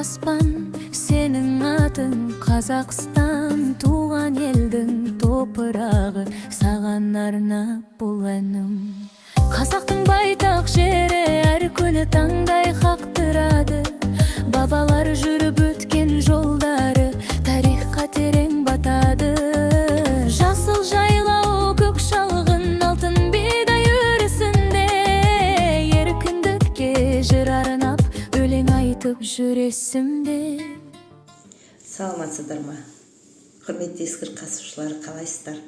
аспан, сенің атың Қазақстан, туған елдің топырағы, саған арнап бұл әнім. Қазақтың байтақ жері әр күні таңдай қақтырады, бабалар жүріп өткен жолдары тарихқа терең батады. Жасыл жайлау көк шалғын алтын бидай өрісінде, еркіндікке жыр арнап өлең айтып жүресімде. Саламатсыздар ма? Құрметті ескір қатысушылар, қалайсыздар?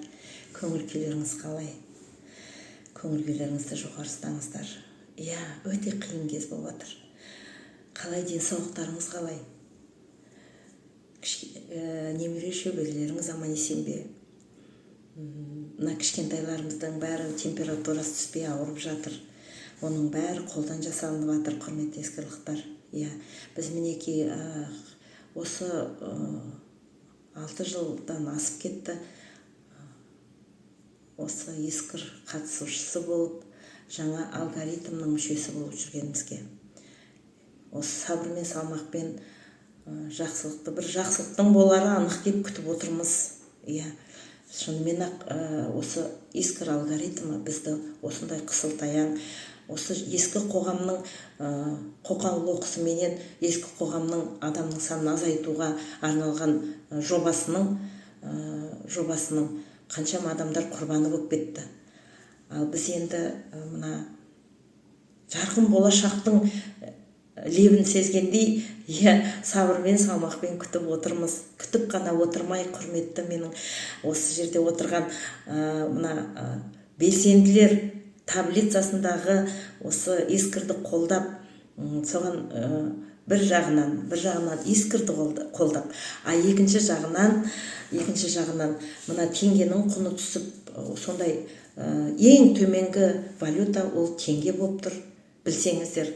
Көңіл күйлеріңіз қалай? Көңіл күйлеріңізді жоғары ұстаңыздар. Иә, өте қиын кез болып жатыр. Қалай, денсаулықтарыңыз қалай? Немере шөберелеріңіз аман есен бе? Мына кішкентайларымыздың бәрі температурасы түспей ауырып жатыр. Оның бәрі қолдан жасалынып жатыр, құрметті ескірліктер. Иә, біз мінекей осы 6 жылдан асып кетті. Осы ескір қатысушысы болып, жаңа алгоритмнің мүшесі болып жүргенімізге. Осы сабыр мен салмақпен жақсылықты, бір жақсылықтың болары анық деп күтіп отырмыз. Иә, шынымен-ақ осы ескір алгоритмі бізді осындай қысылтаяң, осы ескі қоғамның қоқан-лоққысыменен ескі қоғамның адамның санын азайтуға арналған жобасының қаншама адамдар құрбаны болып кетті. Ал біз енді мына жарқын болашақтың лебін сезгендей, сабырмен салмақпен күтіп отырмыз. Күтіп қана отырмай, құрметті менің осы жерде отырған мына белсенділер таблицасындағы осы ескірді қолдап, соған бір жағынан ескірді қолдап, екінші жағынан мына теңгенің құны түсіп, сондай ең төменгі валюта ол теңге болып тұр. Білсеңіздер,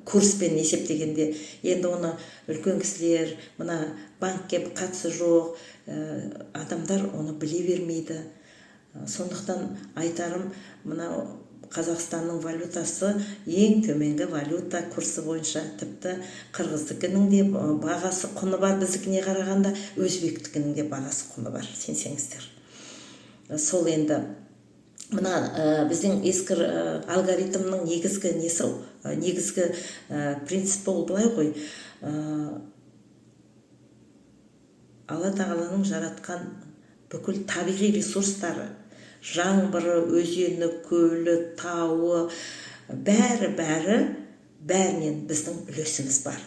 курспен есептегенде, енді оны үлкен кісілер, мына банкке қатысы жоқ адамдар оны біле бермейді. Сондықтан айтарым, мына Қазақстанның валютасы ең төменгі валюта курсы бойынша, тіпті қырғыздікінің де бағасы құны бар, біздікіне қарағанда өзбектікінің де бағасы құны бар, сенсеңіздер. Сол енді мына біздің ескір алгоритмнің негізгі принципі ол былай ғой. Алла тағаланың жаратқан бүкіл табиғи ресурстары, жаңбыры, өзені, көлі, тауы, бәрінен біздің үлесіміз бар.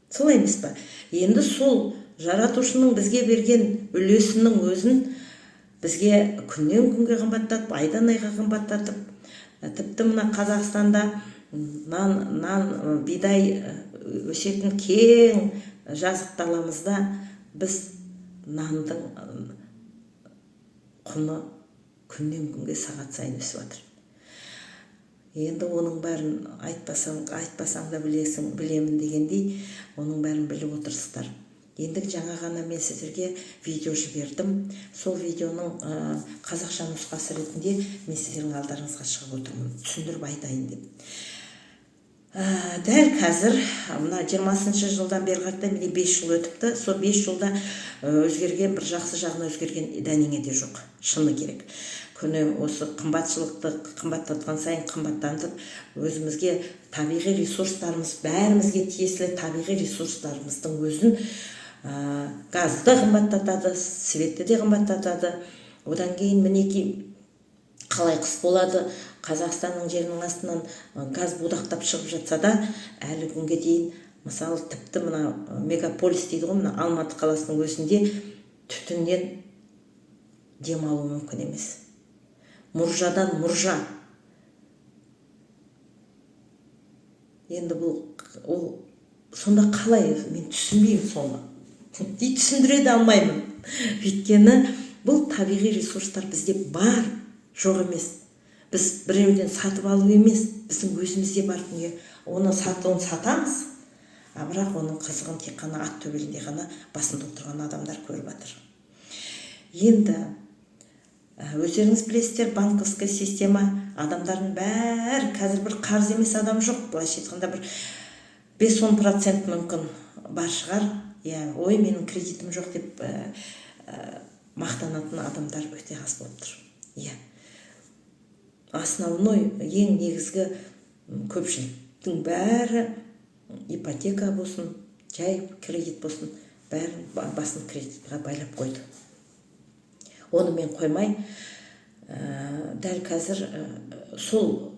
Солай емес па? Енді сол жаратушының бізге берген үлесінің өзін бізге күннен күнге қымбаттатып, айдан айға қымбаттатып, тіпті мына Қазақстанда нан, бидай өсетін кең жазық даламызда біз нандың құны күннен күнге сағат сайын өсіп жатыр. Енді оның бәрін айтпасаң да білемін дегендей, оның бәрін біліп отырсыздар. Енді жаңа ғана мен сіздерге видео жібердім. Сол видеоның қазақша нұсқасы ретінде мен сіздердің алдарыңызға шығып отырмын, түсіндіріп айтайын деп. Дәл қазір, мына 20-шы жылдан бері қарата міне 5 жыл өтіпті. Сол 5 жылда өзгерген, бір жақсы жағына өзгерген дәнеңе де жоқ, шыны керек. Күні осы қымбатшылықты қымбаттатқан сайын қымбаттандып, өзімізге табиғи ресурстарымыз, бәрімізге тиесілі табиғи ресурстарымыздың өзін газды қымбаттатады, светті де қымбаттатады. Одан кейін мінекей қалай қыс болады, Қазақстанның жерінің астынан газ будақтап шығып жатса да, әлі күнге дейін, мысалы, тіпті мына мегаполис дейді ғой, мына Алматы қаласының өзінде түтіннен демалу мүмкін емес. Мұржадан мұржа. Енді ол сонда қалай, мен түсінбеймін соны. Түсіндіре де алмаймын. Өйткені бұл табиғи ресурстар бізде бар, жоқ емес. Біз біреуден сатып алу емес, біздің өзімізде бар дүние. Оны сатамыз, бірақ оның қызығын тек қана ат төбелінде ғана басында отырған адамдар көріп жатыр. Енді өздеріңіз білесіздер, банковская система адамдардың бәрі қазір бір қарыз емес адам жоқ. Былайша айтқанда бір 5-10% мүмкін бар шығар. Ой, менің кредитім жоқ деп мақтанатын адамдар өте аз болып тұр. Основной, ең негізгі көпшіліктің бәрі ипотека болсын, жай кредит болсын, бәрін басын кредитқа байлап қойды. Онымен қоймай, дәл қазір сол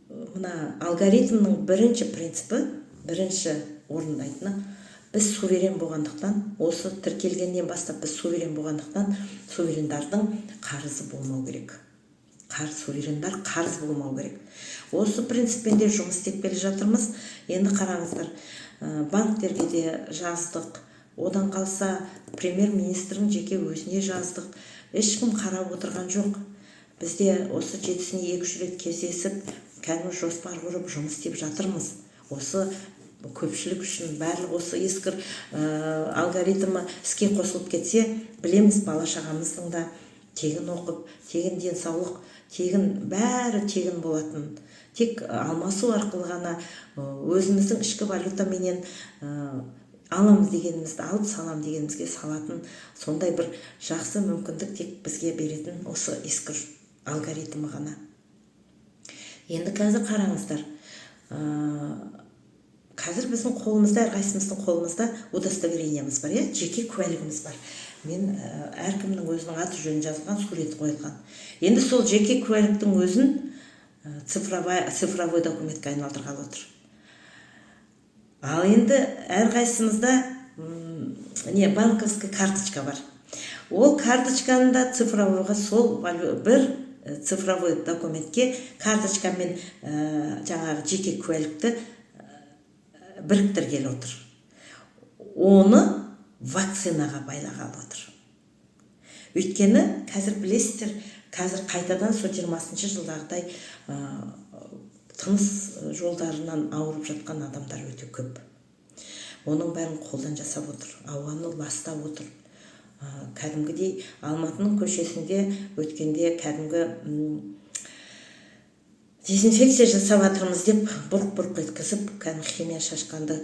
мына алгоритмнің бірінші принципі, бірінші орындайтыны, біз суверен болғандықтан, осы тіркелгеннен бастап біз суверен болғандықтан, суверендардың қарызы болмау керек. Суверендар қарыз болмау керек. Осы принциппен де жұмыс істеп келе жатырмыз. Енді қараңыздар, банктерге де жаздық, одан қалса премьер-министрдің жеке өзіне жаздық. Ешкім қарап отырған жоқ. Бізде осы 7-2 рет кездесіп, кәдімгі жоспар құрып жұмыс істеп жатырмыз. Осы көпшілік үшін барлық осы ескір алгоритмі іске қосылып кетсе, білеміз, бала шағамыздың да тегін оқып, тегін денсаулық, тегін бәрі тегін болатын. Тек алмасу арқылы ғана өзіміздің ішкі валютаменен аламыз дегенімізді алып, салам дегенімізге салатын сондай бір жақсы мүмкіндік тек бізге беретін осы ескір алгоритмі ғана. Енді қазір қараңыздар, қазір біздің қолымызда, әрқайсымыздың қолымызда удостоверениеміз бар, жеке куәлігіміз бар. Мен әркімнің өзінің аты жөнін жазылған, суреті қойылған. Енді сол жеке куәліктің өзін цифровой документке айналдырғалы отыр. Ал енді әрқайсымызда банковский карточка бар. Ол карточканы да цифровойға, сол бір цифровой документке карточкамен жаңағы жеке куәлікті біріктіргелі отыр. Оны вакцинаға байлағалы отыр. Өйткені қазір білесіздер, қазір қайтадан сол 20-шы жылдағыдай тыныс жолдарынан ауырып жатқан адамдар өте көп. Оның бәрін қолдан жасап отыр, ауаны ластап отыр. Кәдімгідей Алматының көшесінде өткенде кәдімгі дезинфекция жасап жатырмыз деп бұрқ-бұрқ еткізіп, кәдімгі химия шашқанды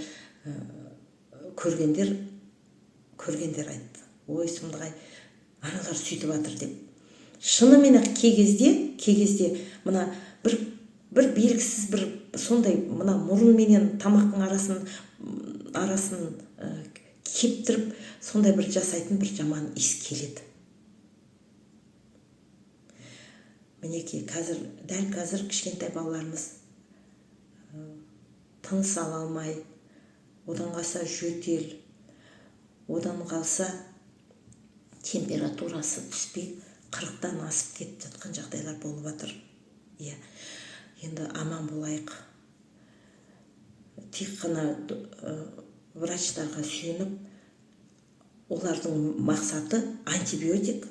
көргендер айтты. Ой, сұмдық-ай, аналар сөйтіп жатыр деп. Шынымен кей кезде мына бір белгісіз бір сондай мына мұрын менен тамақтың арасын кептіріп, сондай бір жасайтын бір жаман иіс келеді. Мінекей, дәл қазір кішкентай балаларымыз тыныс ала алмай, одан қалса жөтел, одан қалса температурасы түспей, 40-тан асып кетіп жатқан жағдайлар болып жатыр. Енді аман болайық. Тек қана врачтарға сүйеніп, олардың мақсаты антибиотик,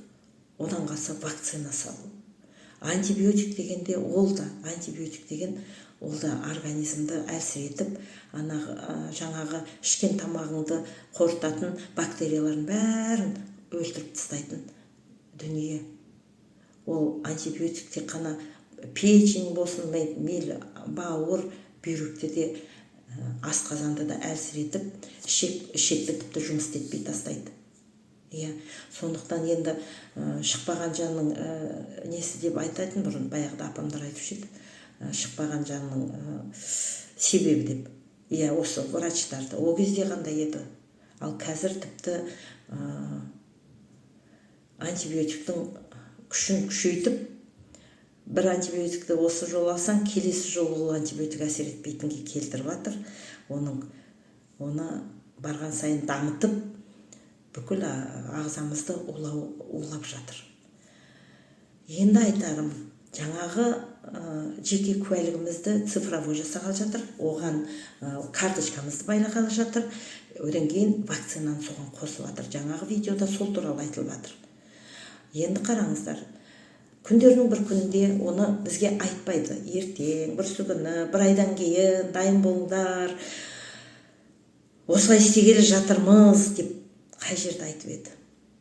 одан қалса вакцина салу. Антибиотик дегенде ол да организмді әлсіретіп, жаңағы ішкен тамағыңды қорытатын бактериялардың бәрін өлтіріп тастайтын дүние. Ол антибиотик тек қана печень болсын, мейлі бауыр, бүйректе де, асқазанда да әлсіретіп, ішекті тіпті жұмыс істетпей тастайды. Сондықтан енді шықпаған жанның несі деп айтатын, бұрын баяғыда апамдар айтушы еді, шықпаған жанның себебі деп. Осы врачтарды. Ол кезде қандай еді. Ал қазір тіпті антибиотиктің күшін күшейтіп, бір антибиотикті осы жол алсаң, келесі жол ол антибиотик әсер етпейтінге келтіріп жатыр. Оны барған сайын дамытып, бүкіл ағзамызды улап жатыр. Енді айтарым, жаңағы жеке куәлігімізді цифровой жасағалы жатыр, оған карточкамызды байлағалы жатыр, одан кейін вакцинаны соған қосып жатыр. Жаңағы видеода сол туралы айтылып жатыр. Енді қараңыздар, күндердің бір күнінде оны бізге айтпайды. Ертең, бүрсігүні, бір айдан кейін дайын болыңдар, осылай істегелі жатырмыз деп қай жерде айтып еді.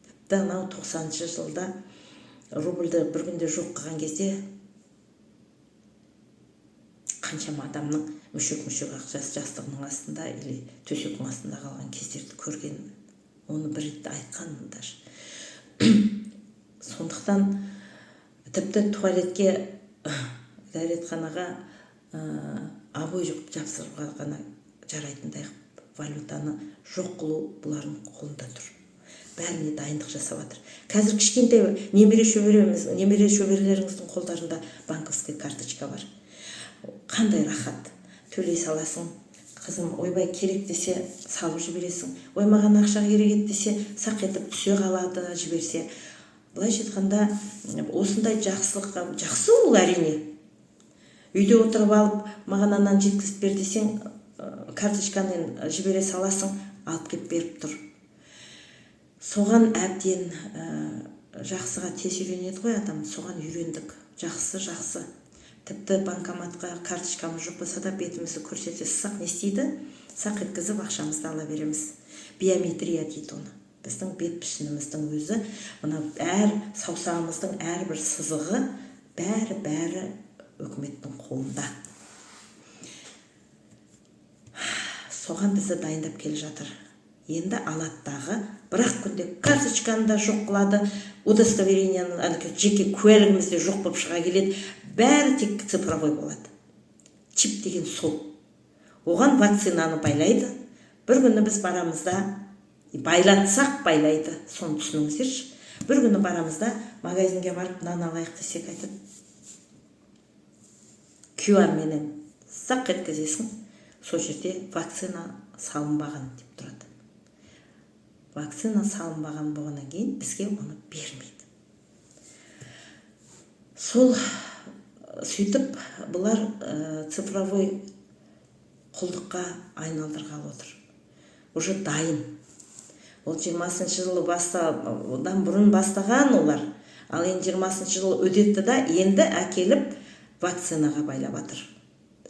Тіпті анау 90-шы жылда рубльді бір күнде жоқ қылған кезде қаншама адамның мүшек ақшасы жастығының астында или төсектің астында қалған кездерді көрген, оны бір рет айтқанмын даже. Сондықтан тіпті туалетке, дәретханаға обой жапсыруға ғана жарайтындай валютаны жоқ қылу бұлардың қолында тұр. Бәріне дайындық жасап жатыр. Қазір кішкентай немере шөберелеріңіздің қолдарында банковский карточка бар. Қандай рахат. Төлей саласың. Қызым, ойбай керек десе салып жібересің. Ой, маған ақша керек еді десе сақ етіп түсе қалады, жіберсе. Былайша айтқанда, осындай жақсылыққа, жақсы ол әрине. Үйде отырып алып, маған ананы жеткізіп бер десең, карточкамен жібере саласың, алып кеп беріп тұр. Соған әбден жақсыға тез үйренеді ғой адам, соған үйрендік. Жақсы. Тіпті банкоматқа карточкамыз жоқ болса да бетімізді көрсете сақ не істейді? Сақ еткізіп ақшамызды ала береміз. Биометрия дейді оны. Біздің бет пішініміздің өзі, мына әр саусағымыздың әрбір сызығы бәрі үкіметтің қолында. Соған бізді дайындап келе жатыр. Енді алаттағы бірақ күнде карточканы да жоқ қылады, удостоверениені, жеке куәлігімізде жоқ болып шыға келеді. Бәрі тек цифровой болады. Чип деген сол. Оған вакцинаны байлайды. Бір күні біз барамызда, байлатсақ байлайды, соны түсініңіздерші. Бір күні барамызда, магазинге барып нан алайық десек айтады. QR менен сақ еткізесің, сол жерде вакцина салынбаған деп тұрады. Вакцина салынбаған болғаннан кейін бізге оны бермейді. Сол сөйтіп бұлар цифровой құлдыққа айналдырғалы отыр. Уже дайын. Ол 20-шы жылы одан бұрын бастаған олар. Ал енді 20-шы жылы өтетті да, енді әкеліп вакцинаға байлап жатыр.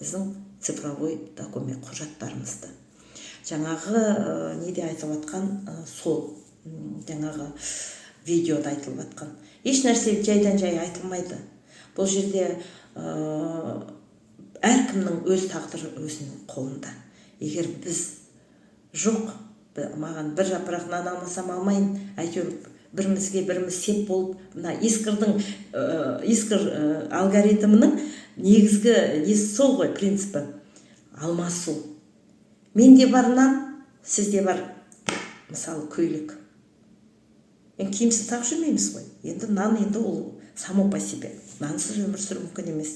Біздің цифровой документ құжаттарымызды. Жаңағы неде айтылып жатқан сол, жаңағы видеода айтылып жатқан. Еш нәрсе жайдан жай айтылмайды. Бұл жерде әркімнің өз тағдыры өзінің қолында. Егер біз жоқ, маған бір жапырақ нан алмасам алмайын, әйтеуір бірімізге біріміз сеп болып, мына искір алгоритмінің негізгі несі сол ғой, принципі алмасу. Менде бар нан, сізде бар, мысалы, көйлек. Киімсіз тағып жүрмейміз ғой. Енді нан енді ол само по себе. Нансыз өмір сүру мүмкін емес.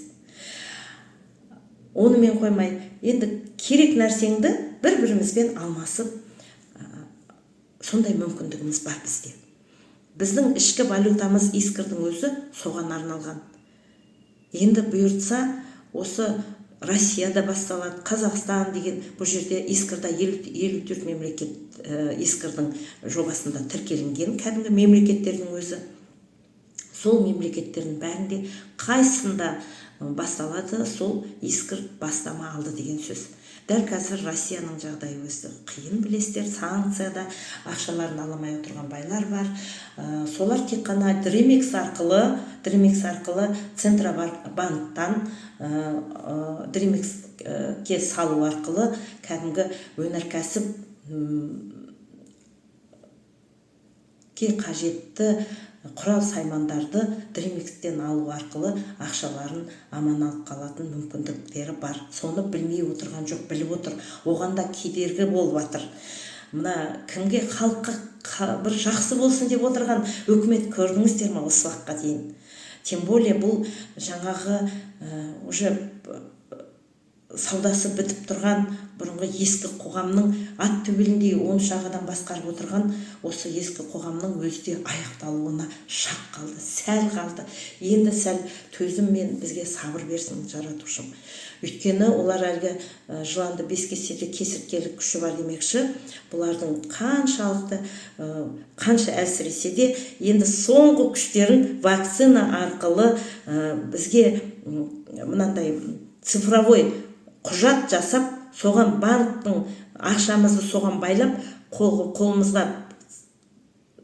Онымен қоймай, енді керек нәрсеңді бір-бірімізбен алмасып, сондай мүмкіндігіміз бар бізде. Біздің ішкі валютамыз искірдің өзі соған арналған. Енді бұйыртса, осы Россияда басталады, Қазақстан деген, бұл жерде искірда 54 мемлекет искірдің жобасында тіркелінген, кәдімгі мемлекеттердің өзі. Сол мемлекеттердің бәрінде қайсында басталады, сол искір бастама алды деген сөз. Дәл қазір Россияның жағдайы өзі қиын, білесіздер, санкцияда ақшаларын аламай отырған байлар бар. Солар тек қана Dreamix арқылы Центробанктан Dreamixке салу арқылы кәдімгі өнеркәсіп қажетті құрал саймандарды Dreamixтен алу арқылы ақшаларын аман алып қалатын мүмкіндіктері бар. Соны білмей отырған жоқ, біліп отыр. Оған да кедергі болып жатыр. Мына кімге, халыққа бір жақсы болсын деп отырған үкімет көрдіңіздер ме осы уақытқа дейін? Тем более бұл жаңағы уже саудасы бітіп тұрған бұрынғы ескі қоғамның ат төбеліндей 10 шағадан басқарып отырған осы ескі қоғамның өзі аяқталуына шақ қалды, сәл қалды. Енді сәл төзіммен бізге сабыр берсін жаратушым. Өйткені олар әлгі жыланды 5 кеседе кесірткелік күші бар демекші, бұлардың қанша әлсіресе де енді соңғы күштерін вакцина арқылы бізге мынандай цифровой құжат жасап, соған банктың ақшамызды соған байлап, қолымызға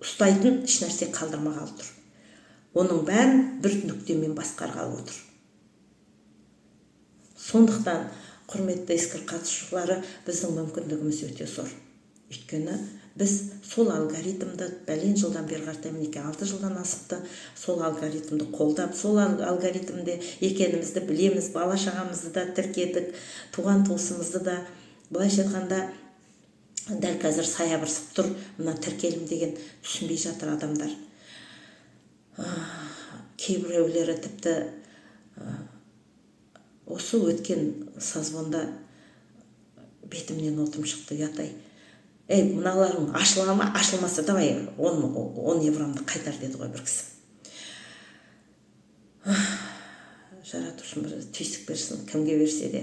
ұстайтын еш нәрсе қалдырмағалы тұр. Оның бәрін бір нүктемен басқарғалы отыр. Сондықтан құрметті искір қатысушылары, біздің мүмкіндігіміз өте зор. Өйткені біз сол алгоритмді бәлен жылдан бері қарата, мінекей 6 жылдан асыпты, сол алгоритмді қолдап, сол алгоритмде екенімізді білеміз, бала шағамызды да тіркедік, туған туысымызды да. Былайша айтқанда, дәл қазір саябырсып тұр, мына тіркелім деген түсінбей жатыр адамдар. Кейбіреулері тіпті осы өткен созвонда бетімнен отым шықты, ұятай. Мыналарың ашыла ма, ашылмаса, давай 10 евромды қайтар деді ғой бір кісі. Жаратушым бір түйсік берсін, кімге берсе де.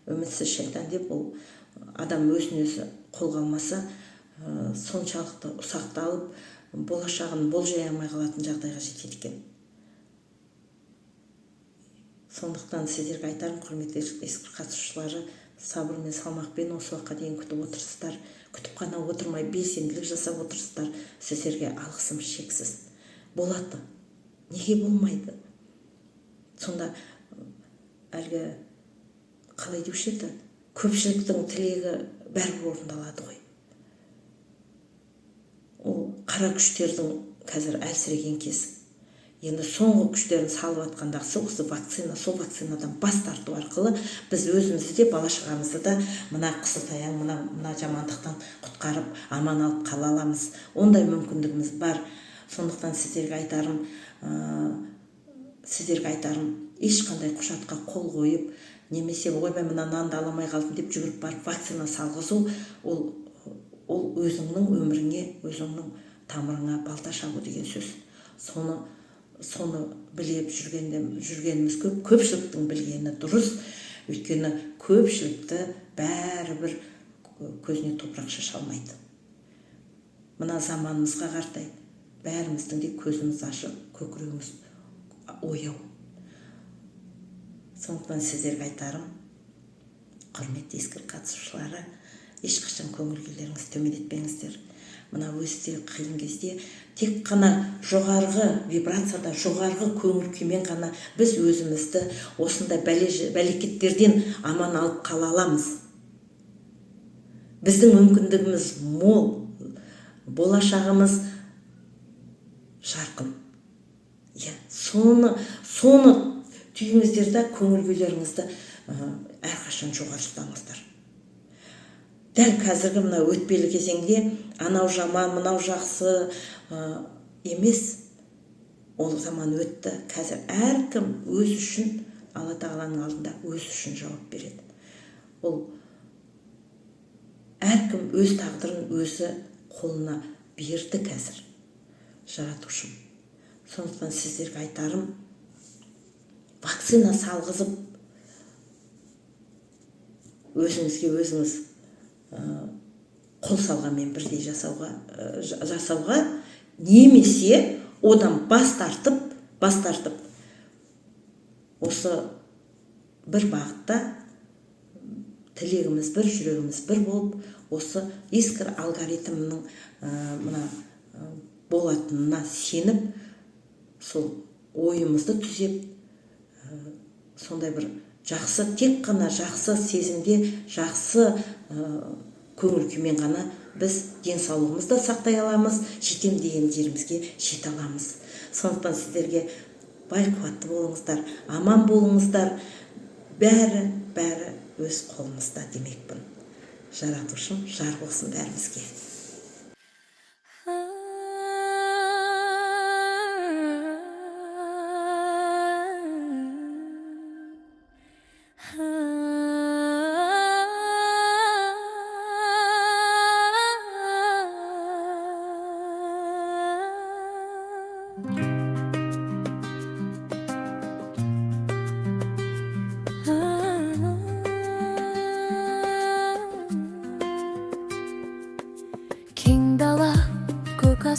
Үмітсіз шайтан деп, ол адам өзін өзі қолға алмаса, соншалықты ұсақталып, болашағын болжай алмай қалатын жағдайға жетеді екен. Сондықтан сіздерге айтарым, құрметті искір қатысушылары, сабырмен, салмақпен осы уақытқа дейін күтіп отырсыздар. Күтіп қана отырмай, белсенділік жасап отырсыздар. Сіздерге алғысым шексіз. Болады. Неге болмайды? Сонда әлгі қалай деуші еді? Көпшіліктің тілегі бәрібір орындалады ғой. Ол қара күштердің қазір әлсіреген кез. Енді соңғы күштерін салып атқандағысы осы вакцина, сол вакцинадан бас тарту арқылы біз өзімізді де, бала шағамызды да мына қысылтаяң, мына жамандықтан құтқарып, аман алып қала аламыз. Ондай мүмкіндігіміз бар. Сондықтан сіздерге айтарым, ешқандай құжатқа қол қойып, немесе ойбай мына нанды аламай қалдым деп жүгіріп барып вакцина салғызу, ол өзіңнің өміріңе, өзіңнің тамырыңа балта шабу деген сөз. Соны білеп жүргеніміз көп, көпшіліктің білгені дұрыс. Өйткені көпшілікті бәрібір көзіне топырақ шаша алмайды. Мына заманымызға қартай, бәріміздің де көзіміз ашық, көкірегіміз ояу. Сондықтан сіздерге айтарым, құрметті искір қатысушылары, ешқашан көңіл күйлеріңізді төмендетпеңіздер. Мына өзі қиын кезде тек қана жоғарғы вибрацияда, жоғарғы көңіл күймен ғана біз өзімізді осындай бәлекеттерден аман алып қала аламыз. Біздің мүмкіндігіміз мол, болашағымыз жарқын. Соны түйіңіздер де, көңіл күйлеріңізді әрқашан жоғары ұстаңыздар. Дәл қазіргі мына өтпелі кезеңде анау жаман, мынау жақсы емес. Ол заман өтті. Қазір әркім өз үшін, Алла тағаланың алдында өз үшін жауап береді. Ол әркім өз тағдырын өзі қолына берді қазір. Жаратушым. Сондықтан сіздерге айтарым, вакцина салғызып, өзіңізге өзіңіз қол салғанмен бірдей жасауға, немесе одан бас тартып осы бір бағытта тілегіміз бір, жүрегіміз бір болып, осы искір алгоритмінің болатынына сеніп, сол ойымызды түзеп, сондай бір жақсы, тек қана жақсы сезімде, жақсы көңіл күймен ғана біз денсаулығымызды сақтай аламыз, жетем деген жерімізге жете аламыз. Сондықтан сіздерге бай қуатты болыңыздар, аман болыңыздар, бәрі өз қолымызда демекпін. Жаратушым жар болсын бәрімізге.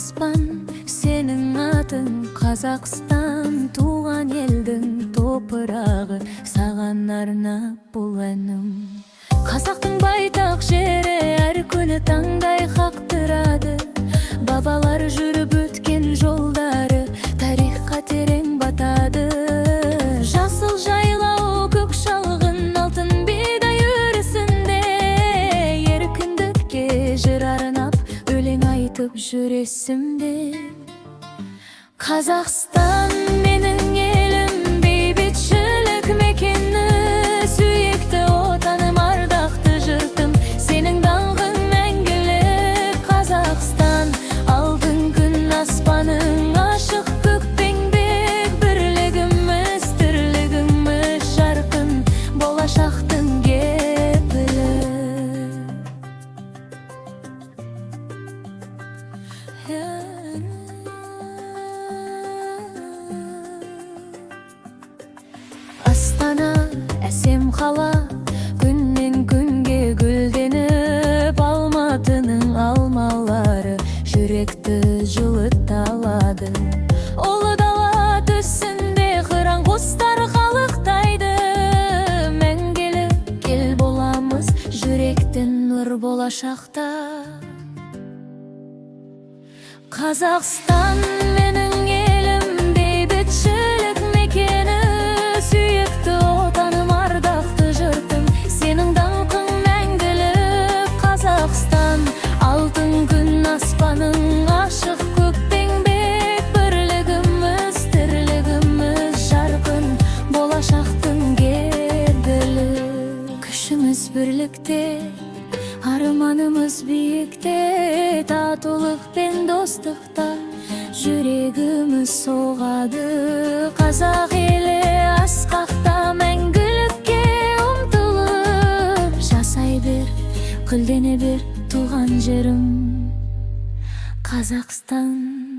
аспан, сенің атың Қазақстан, туған елдің топырағы, саған арнап бұл әнім. Қазақтың байтақ жері әр күні таңдай қақтырады, бабалар жүріп өткен жолдары тарихқа терең батады. Жасыл жайлау көк шалғын жүреsimde. Қазақстан менің елім, бейбітшілік мекені, сүйікті отаным, ардақты жұртым, сенің даңқың мәңгілік. Қазақстан, алтын күн аспаның, ашық көкпеңбек, бірлігіміз, тірлігіміз жарқын, болашақтың кепілі. Астана әсем қала, күннен күнге гүлденіп, Алматының алмалары жүректі жылыта алады. Ұлы дала төсінде қыран құстар қалықтайды, мәңгілік ел боламыз, жүректен нұр болашақта. Қазақстан менің елім, бейбітшілік мекені, сүйікті отаным, ардақты жұртым, сенің даңқың мәңгілік. Қазақстан, алтын күн аспаның, ашық көкпеңбек, бірлігіміз, тірлігіміз жарқын, болашақтың кепілі. Күшіміз бірлікте, арманымыз биікте, татулық пен достықта жүрегіміз соғады. Қазақ елі асқақта, мәңгілікке ұмтылып, жасай бер, гүлдене бер туған жерім, Қазақстан.